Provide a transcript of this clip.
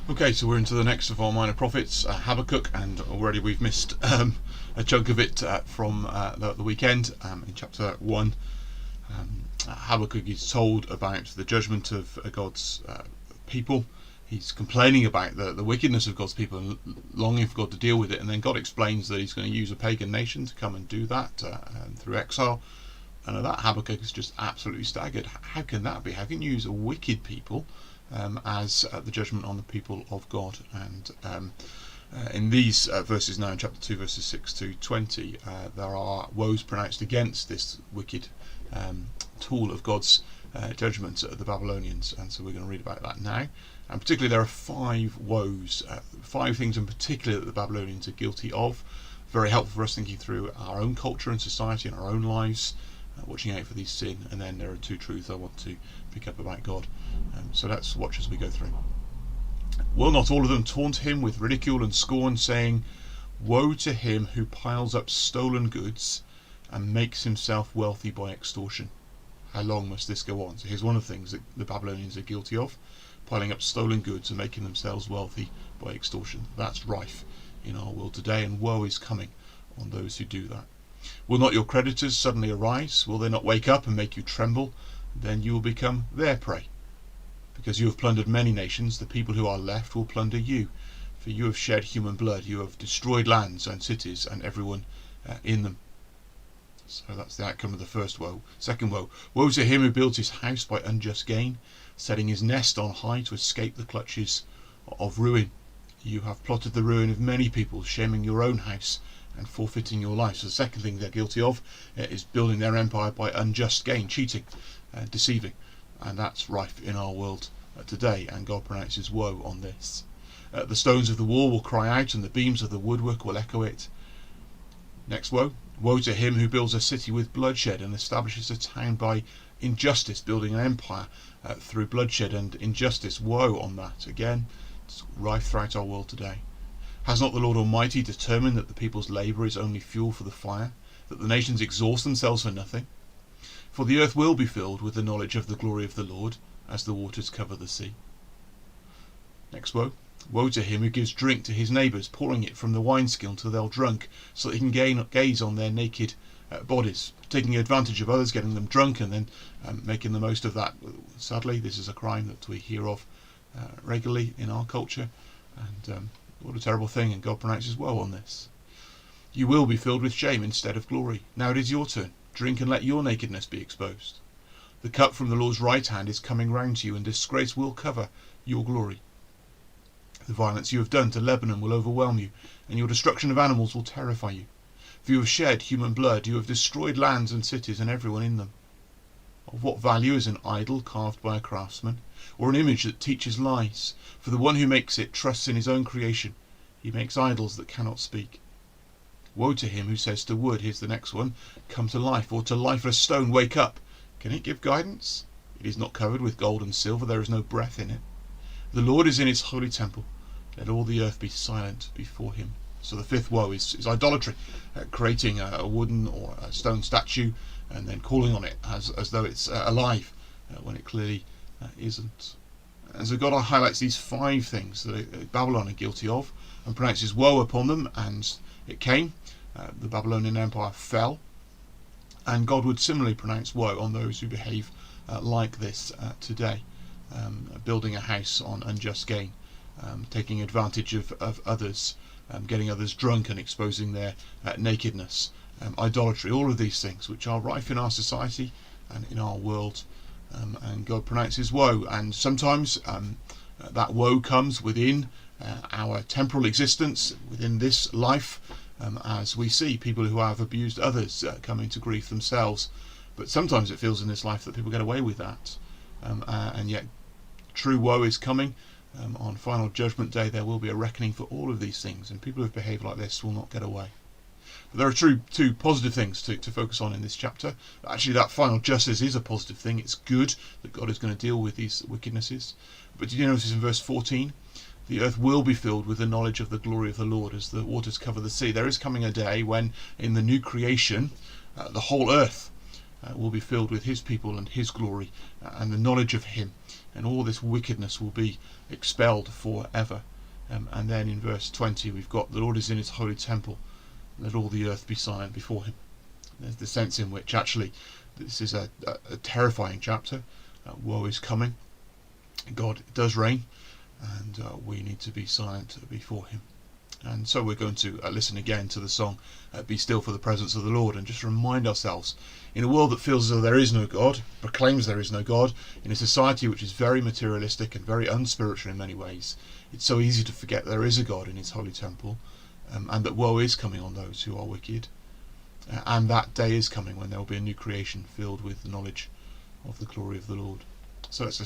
Okay, so we're into the next of our minor prophets, Habakkuk, and already we've missed a chunk of it from the weekend. In chapter 1, Habakkuk is told about the judgment of God's people. He's complaining about the wickedness of God's people and longing for God to deal with it, and then God explains that he's going to use a pagan nation to come and do that through exile. And at that, Habakkuk is just absolutely staggered. How can that be? How can you use a wicked people as the judgment on the people of God? And in these verses now, in chapter 2, verses 6 to 20, there are woes pronounced against this wicked tool of God's judgment at the Babylonians. And so we're going to read about that now. And particularly there are 5 woes, 5 things in particular that the Babylonians are guilty of. Very helpful for us thinking through our own culture and society and our own lives, watching out for these sin. And then there are 2 truths I want to pick up about God. So let's watch as we go through. Will not all of them taunt him with ridicule and scorn, saying, "Woe to him who piles up stolen goods and makes himself wealthy by extortion"? How long must this go on? So here's one of the things that the Babylonians are guilty of: piling up stolen goods and making themselves wealthy by extortion. That's rife in our world today, and woe is coming on those who do that. Will not your creditors suddenly arise? Will they not wake up and make you tremble? Then you will become their prey. Because you have plundered many nations, the people who are left will plunder you. For you have shed human blood, you have destroyed lands and cities and everyone in them. So that's the outcome of the first woe. Second woe: woe to him who builds his house by unjust gain, setting his nest on high to escape the clutches of ruin. You have plotted the ruin of many people, shaming your own house and forfeiting your life. So the second thing they're guilty of is building their empire by unjust gain, cheating, deceiving. And that's rife in our world today, and God pronounces woe on this. The stones of the wall will cry out, and the beams of the woodwork will echo it. Next woe: woe to him who builds a city with bloodshed and establishes a town by injustice, building an empire through bloodshed and injustice. Woe on that. Again, it's rife throughout our world today. Has not the Lord Almighty determined that the people's labour is only fuel for the fire, that the nations exhaust themselves for nothing? For the earth will be filled with the knowledge of the glory of the Lord, as the waters cover the sea. Next woe: woe to him who gives drink to his neighbours, pouring it from the wineskin until they're drunk, so that he can gaze on their naked bodies, taking advantage of others, getting them drunk, and then making the most of that. Sadly, this is a crime that we hear of regularly in our culture, and what a terrible thing, and God pronounces woe on this. You will be filled with shame instead of glory. Now it is your turn. Drink and let your nakedness be exposed. The cup from the Lord's right hand is coming round to you, and disgrace will cover your glory. The violence you have done to Lebanon will overwhelm you, and your destruction of animals will terrify you. For you have shed human blood, you have destroyed lands and cities and everyone in them. Of what value is an idol carved by a craftsman, or an image that teaches lies? For the one who makes it trusts in his own creation. He makes idols that cannot speak. Woe to him who says to wood, here's the next one, "Come to life," or to lifeless stone, "Wake up." Can it give guidance? It is not covered with gold and silver, there is no breath in it. The Lord is in his holy temple. Let all the earth be silent before him. So the fifth woe is idolatry, creating a wooden or a stone statue and then calling on it as though it's alive, when it clearly isn't. And so God highlights these 5 things that Babylon are guilty of and pronounces woe upon them, and it came. The Babylonian Empire fell, and God would similarly pronounce woe on those who behave like this today, building a house on unjust gain, taking advantage of others, getting others drunk and exposing their nakedness, idolatry, all of these things which are rife in our society and in our world, and God pronounces woe. And sometimes that woe comes within our temporal existence, within this life, as we see people who have abused others coming to grief themselves. But sometimes it feels in this life that people get away with that, and yet true woe is coming. On final judgment day there will be a reckoning for all of these things, and people who have behaved like this will not get away. But there are 2 positive things to focus on in this chapter. Actually, that final justice is a positive thing. It's good that God is going to deal with these wickednesses. But did you notice in verse 14? The earth will be filled with the knowledge of the glory of the Lord as the waters cover the sea. There is coming a day when, in the new creation, the whole earth will be filled with his people and his glory and the knowledge of him. and all this wickedness will be expelled forever. And then in verse 20 we've got, the Lord is in his holy temple, let all the earth be silent before him. There's the sense in which actually this is a terrifying chapter. Woe is coming. God does reign, and we need to be silent before him. And so we're going to listen again to the song, Be Still for the Presence of the Lord, and just remind ourselves, in a world that feels as though there is no God, proclaims there is no God, in a society which is very materialistic and very unspiritual in many ways, it's so easy to forget there is a God in his holy temple, and that woe is coming on those who are wicked. And that day is coming when there will be a new creation filled with the knowledge of the glory of the Lord. So let's listen